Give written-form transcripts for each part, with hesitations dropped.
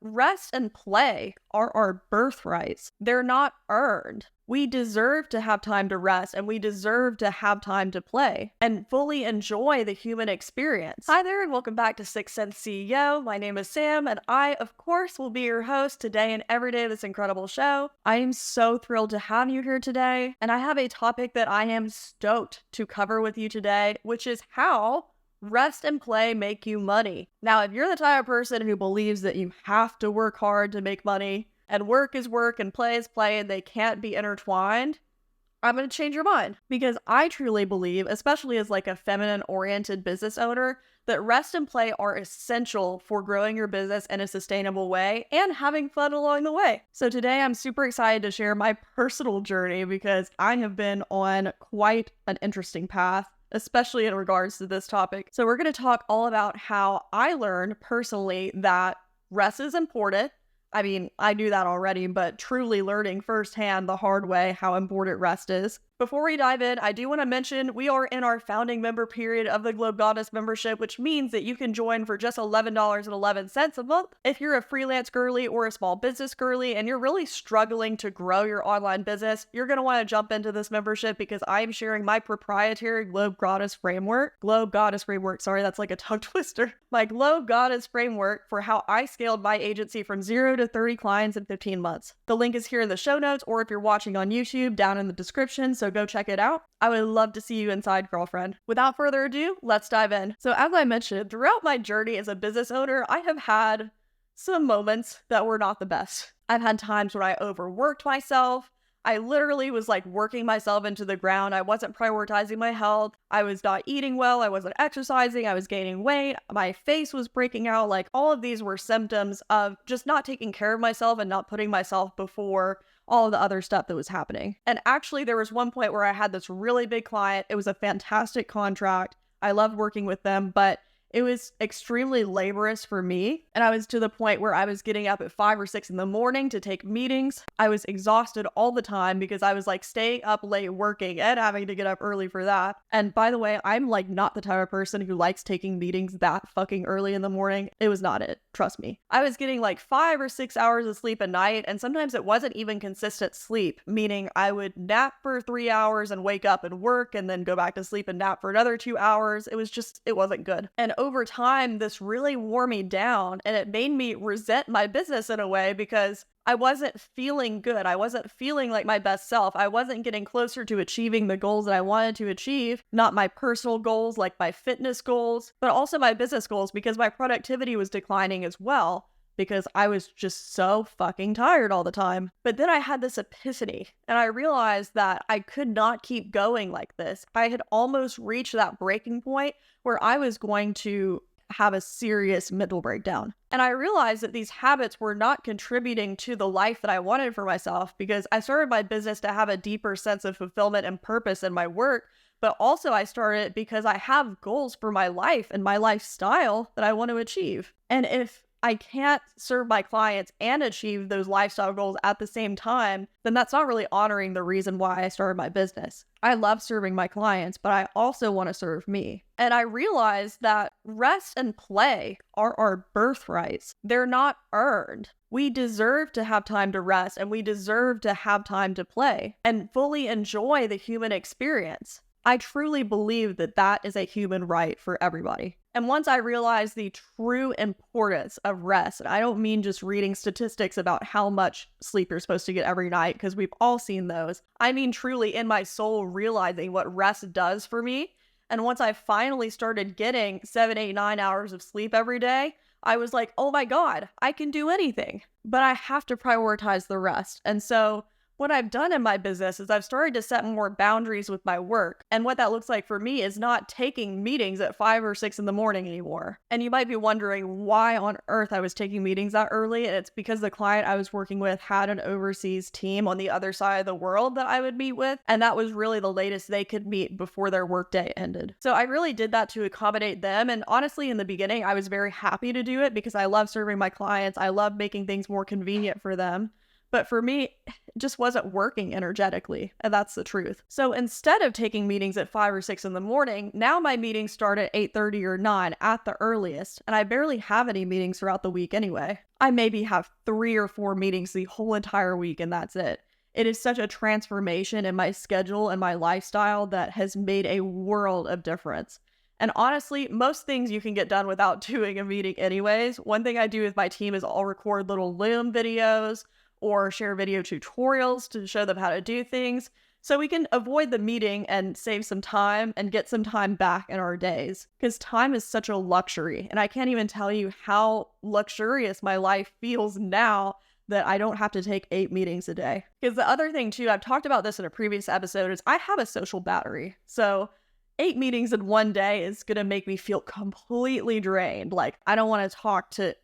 Rest and play are our birthrights. They're not earned. We deserve to have time to rest and we deserve to have time to play and fully enjoy the human experience. Hi there and welcome back to Sixth Sense CEO. My name is Sam and I, of course, will be your host today and every day of this incredible show. I am so thrilled to have you here today and I have a topic that I am stoked to cover with you today, which is how rest and play make you money. Now, if you're the type of person who believes that you have to work hard to make money, and work is work and play is play and they can't be intertwined, I'm going to change your mind. Because I truly believe, especially as like a feminine-oriented business owner, that rest and play are essential for growing your business in a sustainable way and having fun along the way. So today I'm super excited to share my personal journey because I have been on quite an interesting path, especially in regards to this topic. So we're going to talk all about how I learned personally that rest is important. I mean, I knew that already, but truly learning firsthand the hard way how important rest is. Before we dive in, I do want to mention we are in our founding member period of the Globe Goddess membership, which means that you can join for just $11.11 a month. If you're a freelance girly or a small business girly and you're really struggling to grow your online business, you're going to want to jump into this membership because I am sharing my proprietary Globe Goddess framework. Sorry, that's like a tongue twister. My Globe Goddess framework for how I scaled my agency from 0 to 30 clients in 15 months. The link is here in the show notes, or if you're watching on YouTube, down in the description, so go check it out. I would love to see you inside, girlfriend. Without further ado, let's dive in. So as I mentioned, throughout my journey as a business owner, I have had some moments that were not the best. I've had times where I overworked myself. I literally was like working myself into the ground. I wasn't prioritizing my health. I was not eating well. I wasn't exercising. I was gaining weight. My face was breaking out. Like all of these were symptoms of just not taking care of myself and not putting myself before all of the other stuff that was happening. And actually there was one point where I had this really big client. It was a fantastic contract. I loved working with them, but it was extremely laborious for me. And I was to the point where I was getting up at 5 or 6 in the morning to take meetings. I was exhausted all the time because I was like staying up late working and having to get up early for that. And by the way, I'm like not the type of person who likes taking meetings that fucking early in the morning. It was not it. Trust me. I was getting like 5 or 6 hours of sleep a night. And sometimes it wasn't even consistent sleep, meaning I would nap for 3 hours and wake up and work and then go back to sleep and nap for another 2 hours. It wasn't good. And over time, this really wore me down and it made me resent my business in a way because I wasn't feeling good. I wasn't feeling like my best self. I wasn't getting closer to achieving the goals that I wanted to achieve, not my personal goals, like my fitness goals, but also my business goals because my productivity was declining as well because I was just so fucking tired all the time. But then I had this epiphany and I realized that I could not keep going like this. I had almost reached that breaking point where I was going to have a serious mental breakdown. And I realized that these habits were not contributing to the life that I wanted for myself because I started my business to have a deeper sense of fulfillment and purpose in my work. But also I started because I have goals for my life and my lifestyle that I want to achieve. And if I can't serve my clients and achieve those lifestyle goals at the same time, then that's not really honoring the reason why I started my business. I love serving my clients, but I also want to serve me. And I realized that rest and play are our birthrights. They're not earned. We deserve to have time to rest and we deserve to have time to play and fully enjoy the human experience. I truly believe that that is a human right for everybody. And once I realized the true importance of rest, and I don't mean just reading statistics about how much sleep you're supposed to get every night, because we've all seen those. I mean truly in my soul realizing what rest does for me. And once I finally started getting 7, 8, 9 hours of sleep every day, I was like, oh my God, I can do anything. But I have to prioritize the rest. And so what I've done in my business is I've started to set more boundaries with my work. And what that looks like for me is not taking meetings at 5 or 6 in the morning anymore. And you might be wondering why on earth I was taking meetings that early. And it's because the client I was working with had an overseas team on the other side of the world that I would meet with. And that was really the latest they could meet before their workday ended. So I really did that to accommodate them. And honestly, in the beginning, I was very happy to do it because I love serving my clients. I love making things more convenient for them. But for me, it just wasn't working energetically, and that's the truth. So instead of taking meetings at 5 or 6 in the morning, now my meetings start at 8:30 or 9 at the earliest, and I barely have any meetings throughout the week anyway. I maybe have 3 or 4 meetings the whole entire week, and that's it. It is such a transformation in my schedule and my lifestyle that has made a world of difference. And honestly, most things you can get done without doing a meeting anyways. One thing I do with my team is I'll record little Loom videos or share video tutorials to show them how to do things, so we can avoid the meeting and save some time and get some time back in our days. Because time is such a luxury, and I can't even tell you how luxurious my life feels now that I don't have to take 8 meetings a day. Because the other thing too, I've talked about this in a previous episode, is I have a social battery. So 8 meetings in one day is going to make me feel completely drained. Like, I don't want to talk to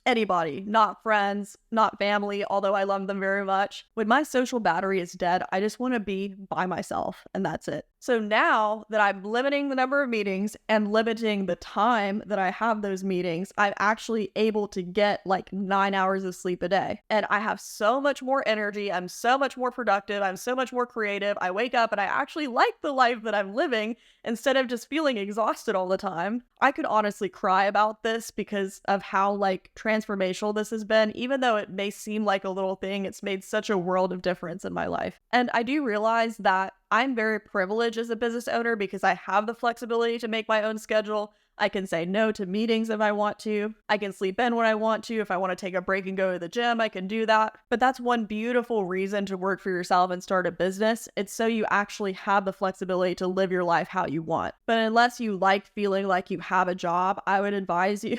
anybody, not friends, not family, although I love them very much. When my social battery is dead, I just want to be by myself, and that's it. So now that I'm limiting the number of meetings and limiting the time that I have those meetings, I'm actually able to get like 9 hours of sleep a day. And I have so much more energy. I'm so much more productive. I'm so much more creative. I wake up and I actually like the life that I'm living instead of just feeling exhausted all the time. I could honestly cry about this because of how like transformational this has been. Even though it may seem like a little thing, it's made such a world of difference in my life. And I do realize that I'm very privileged as a business owner because I have the flexibility to make my own schedule. I can say no to meetings if I want to. I can sleep in when I want to. If I want to take a break and go to the gym, I can do that. But that's one beautiful reason to work for yourself and start a business. It's so you actually have the flexibility to live your life how you want. But unless you like feeling like you have a job, I would advise you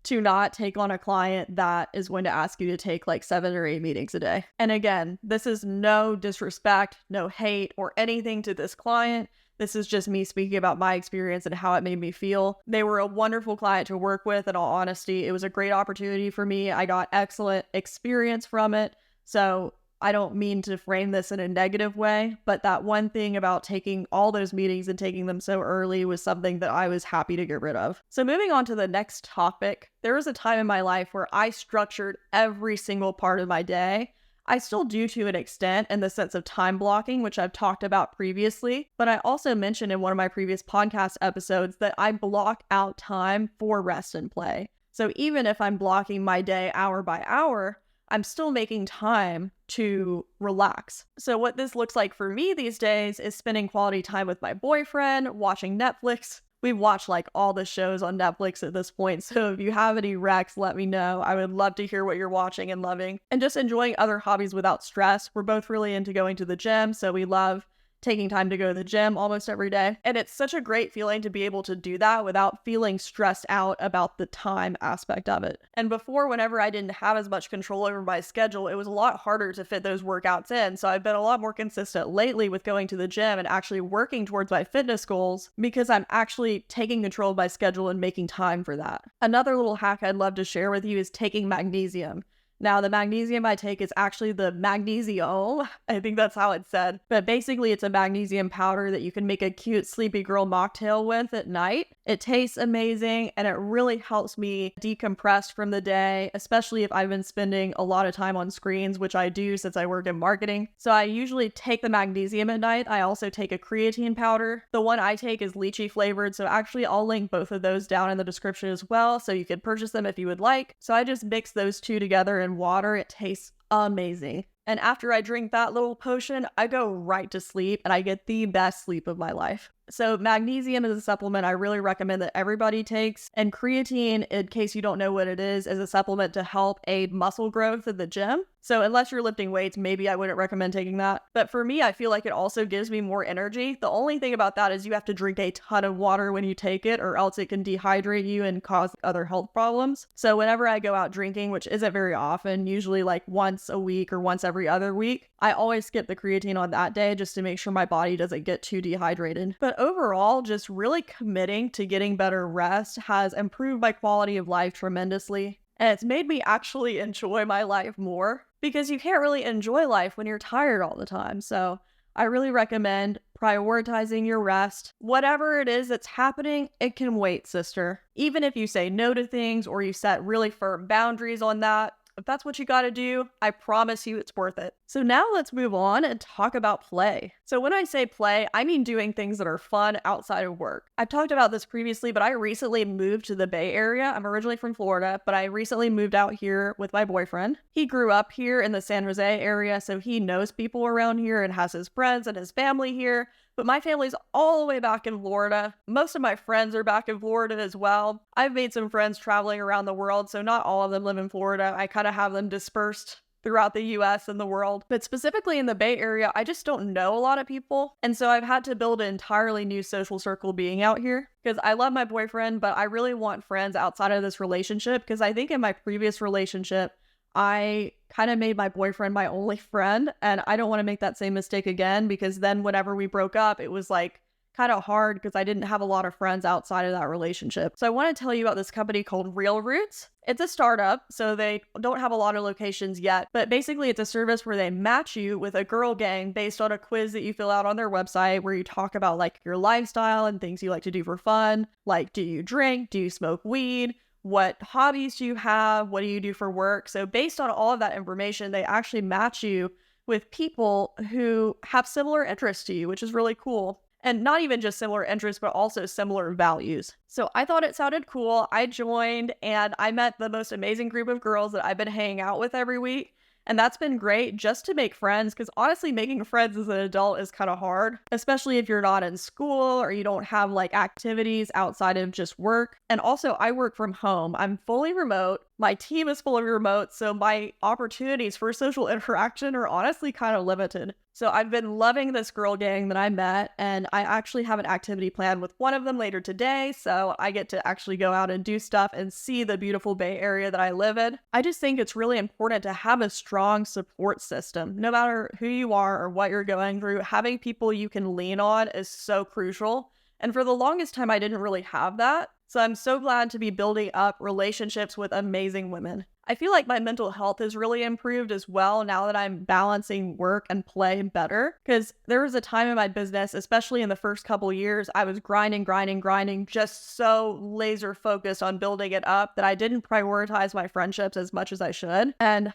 to not take on a client that is going to ask you to take like 7 or 8 meetings a day. And again, this is no disrespect, no hate or anything to this client. This is just me speaking about my experience and how it made me feel. They were a wonderful client to work with, in all honesty. It was a great opportunity for me. I got excellent experience from it. So I don't mean to frame this in a negative way, but that one thing about taking all those meetings and taking them so early was something that I was happy to get rid of. So moving on to the next topic, there was a time in my life where I structured every single part of my day. I still do to an extent in the sense of time blocking, which I've talked about previously, but I also mentioned in one of my previous podcast episodes that I block out time for rest and play. So even if I'm blocking my day hour by hour, I'm still making time to relax. So what this looks like for me these days is spending quality time with my boyfriend, watching Netflix. We've watched like all the shows on Netflix at this point, so if you have any recs, let me know. I would love to hear what you're watching and loving. And just enjoying other hobbies without stress. We're both really into going to the gym, so we love taking time to go to the gym almost every day. And it's such a great feeling to be able to do that without feeling stressed out about the time aspect of it. And before, whenever I didn't have as much control over my schedule, it was a lot harder to fit those workouts in. So I've been a lot more consistent lately with going to the gym and actually working towards my fitness goals because I'm actually taking control of my schedule and making time for that. Another little hack I'd love to share with you is taking magnesium. Now, the magnesium I take is actually the magnesium. I think that's how it's said. But basically, it's a magnesium powder that you can make a cute sleepy girl mocktail with at night. It tastes amazing, and it really helps me decompress from the day, especially if I've been spending a lot of time on screens, which I do since I work in marketing. So I usually take the magnesium at night. I also take a creatine powder. The one I take is lychee flavored, so actually I'll link both of those down in the description as well, so you can purchase them if you would like. So I just mix those two together in water. It tastes amazing. And after I drink that little potion, I go right to sleep and I get the best sleep of my life. So magnesium is a supplement I really recommend that everybody takes. And creatine, in case you don't know what it is a supplement to help aid muscle growth at the gym. So unless you're lifting weights, maybe I wouldn't recommend taking that. But for me, I feel like it also gives me more energy. The only thing about that is you have to drink a ton of water when you take it, or else it can dehydrate you and cause other health problems. So whenever I go out drinking, which isn't very often, usually like once a week or once every other week, I always skip the creatine on that day just to make sure my body doesn't get too dehydrated. But overall, just really committing to getting better rest has improved my quality of life tremendously. And it's made me actually enjoy my life more, because you can't really enjoy life when you're tired all the time. So I really recommend prioritizing your rest. Whatever it is that's happening, it can wait, sister. Even if you say no to things or you set really firm boundaries on that, If that's what you gotta do, I promise you it's worth it. So now let's move on and talk about play. So when I say play, I mean doing things that are fun outside of work. I've talked about this previously, but I recently moved to the Bay Area. I'm originally from Florida, but I recently moved out here with my boyfriend. He grew up here in the San Jose area, so he knows people around here and has his friends and his family here. But my family's all the way back in Florida. Most of my friends are back in Florida as well. I've made some friends traveling around the world, so not all of them live in Florida. I kind of have them dispersed throughout the US and the world. But specifically in the Bay Area, I just don't know a lot of people. And so I've had to build an entirely new social circle being out here. Because I love my boyfriend, but I really want friends outside of this relationship. Because I think in my previous relationship, I kind of made my boyfriend my only friend, and I don't want to make that same mistake again, because then whenever we broke up, it was like kind of hard because I didn't have a lot of friends outside of that relationship. So I want to tell you about this company called Real Roots. It's a startup, so they don't have a lot of locations yet, but basically it's a service where they match you with a girl gang based on a quiz that you fill out on their website where you talk about like your lifestyle and things you like to do for fun. Like, do you drink? Do you smoke weed? What hobbies do you have? What do you do for work? So based on all of that information, they actually match you with people who have similar interests to you, which is really cool. And not even just similar interests, but also similar values. So I thought it sounded cool. I joined and I met the most amazing group of girls that I've been hanging out with every week. And that's been great just to make friends, because honestly, making friends as an adult is kind of hard, especially if you're not in school or you don't have like activities outside of just work. And also, I work from home. I'm fully remote. My team is fully remote, so my opportunities for social interaction are honestly kind of limited. So I've been loving this girl gang that I met, and I actually have an activity planned with one of them later today, so I get to actually go out and do stuff and see the beautiful Bay Area that I live in. I just think it's really important to have a strong support system. No matter who you are or what you're going through, having people you can lean on is so crucial. And for the longest time, I didn't really have that. So I'm so glad to be building up relationships with amazing women. I feel like my mental health has really improved as well now that I'm balancing work and play better. Because there was a time in my business, especially in the first couple years, I was grinding, just so laser focused on building it up that I didn't prioritize my friendships as much as I should. And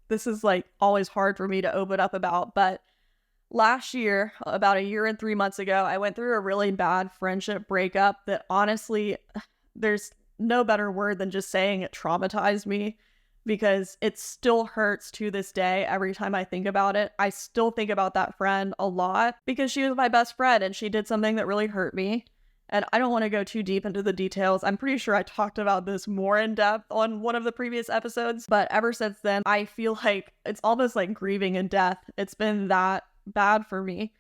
this is like always hard for me to open up about, but last year, about a year and 3 months ago, I went through a really bad friendship breakup that honestly, there's no better word than just saying it traumatized me, because it still hurts to this day every time I think about it. I still think about that friend a lot because she was my best friend and she did something that really hurt me. And I don't want to go too deep into the details. I'm pretty sure I talked about this more in depth on one of the previous episodes. But ever since then, I feel like it's almost like grieving in death. It's been that bad for me.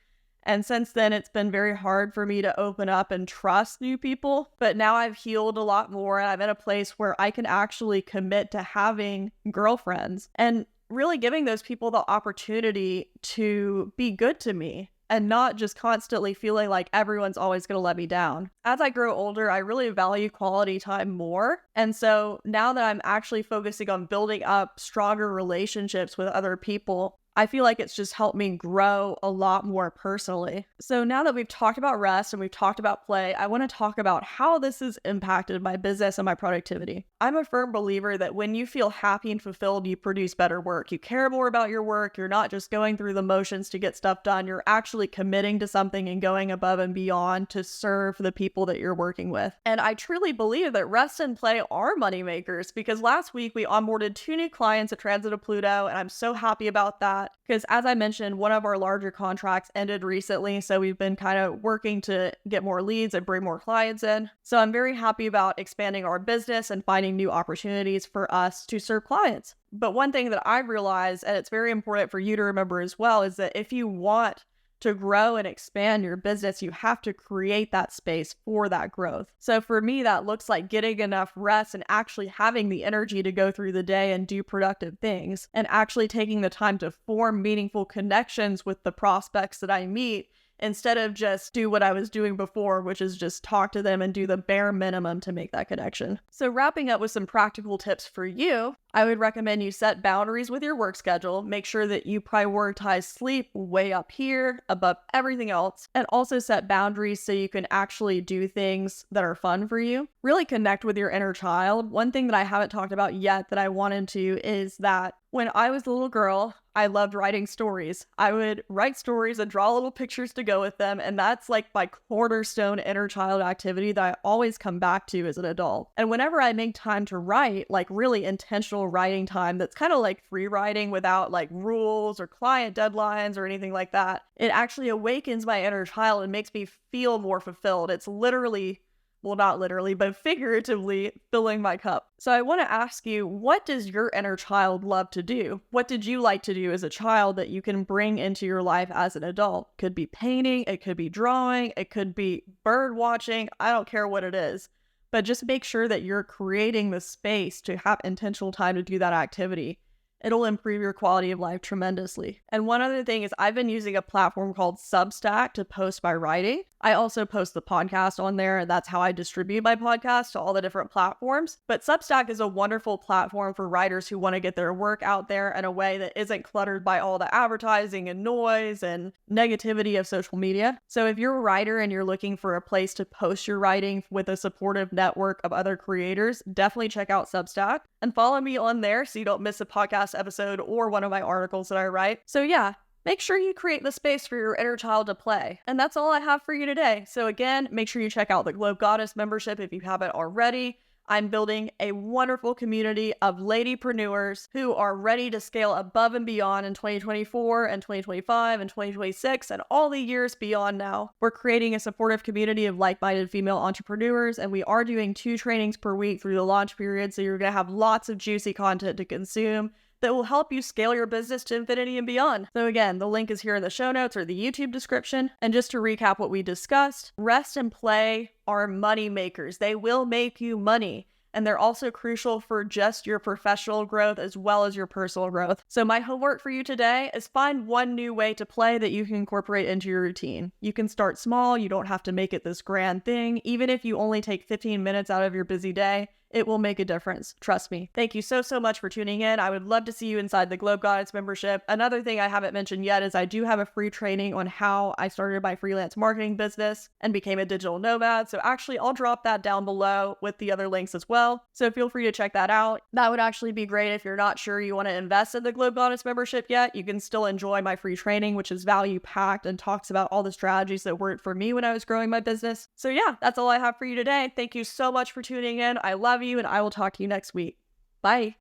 And since then, it's been very hard for me to open up and trust new people. But now I've healed a lot more and I'm in a place where I can actually commit to having girlfriends and really giving those people the opportunity to be good to me and not just constantly feeling like everyone's always going to let me down. As I grow older, I really value quality time more. And so now that I'm actually focusing on building up stronger relationships with other people, I feel like it's just helped me grow a lot more personally. So now that we've talked about rest and we've talked about play, I want to talk about how this has impacted my business and my productivity. I'm a firm believer that when you feel happy and fulfilled, you produce better work. You care more about your work. You're not just going through the motions to get stuff done. You're actually committing to something and going above and beyond to serve the people that you're working with. And I truly believe that rest and play are money makers, because last week we onboarded 2 new clients at Transit of Pluto, and I'm so happy about that. Because as I mentioned, one of our larger contracts ended recently, so we've been kind of working to get more leads and bring more clients in. So I'm very happy about expanding our business and finding new opportunities for us to serve clients. But one thing that I realized, and it's very important for you to remember as well, is that if you want to grow and expand your business, you have to create that space for that growth. So for me, that looks like getting enough rest and actually having the energy to go through the day and do productive things, and actually taking the time to form meaningful connections with the prospects that I meet, instead of just do what I was doing before, which is just talk to them and do the bare minimum to make that connection. So wrapping up with some practical tips for you, I would recommend you set boundaries with your work schedule. Make sure that you prioritize sleep way up here above everything else, and also set boundaries so you can actually do things that are fun for you. Really connect with your inner child. One thing that I haven't talked about yet that I wanted to is that when I was a little girl, I loved writing stories. I would write stories and draw little pictures to go with them, and that's like my cornerstone inner child activity that I always come back to as an adult. And whenever I make time to write, like really intentional writing time that's kind of like free writing without like rules or client deadlines or anything like that, it actually awakens my inner child and makes me feel more fulfilled. It's literally, well, not literally, but figuratively filling my cup. So I want to ask you, what does your inner child love to do? What did you like to do as a child that you can bring into your life as an adult? Could be painting, it could be drawing, it could be bird watching. I don't care what it is, but just make sure that you're creating the space to have intentional time to do that activity. It'll improve your quality of life tremendously. And one other thing is I've been using a platform called Substack to post my writing. I also post the podcast on there, and that's how I distribute my podcast to all the different platforms. But Substack is a wonderful platform for writers who want to get their work out there in a way that isn't cluttered by all the advertising and noise and negativity of social media. So if you're a writer and you're looking for a place to post your writing with a supportive network of other creators, definitely check out Substack and follow me on there so you don't miss a podcast episode or one of my articles that I write. So yeah, make sure you create the space for your inner child to play. And that's all I have for you today. So again, make sure you check out the Globe Goddess membership if you haven't already. I'm building a wonderful community of ladypreneurs who are ready to scale above and beyond in 2024 and 2025 and 2026 and all the years beyond now. We're creating a supportive community of like-minded female entrepreneurs, and we are doing 2 trainings per week through the launch period, so you're going to have lots of juicy content to consume that will help you scale your business to infinity and beyond. So again, the link is here in the show notes or the YouTube description. And just to recap what we discussed, rest and play are money makers. They will make you money. And they're also crucial for just your professional growth as well as your personal growth. So my homework for you today is find one new way to play that you can incorporate into your routine. You can start small. You don't have to make it this grand thing. Even if you only take 15 minutes out of your busy day, it will make a difference. Trust me. Thank you so much for tuning in. I would love to see you inside the Globe Goddess membership. Another thing I haven't mentioned yet is I do have a free training on how I started my freelance marketing business and became a digital nomad. So actually, I'll drop that down below with the other links as well. So feel free to check that out. That would actually be great if you're not sure you want to invest in the Globe Goddess membership yet. You can still enjoy my free training, which is value packed and talks about all the strategies that worked for me when I was growing my business. So yeah, that's all I have for you today. Thank you so much for tuning in. I love you, and I will talk to you next week. Bye.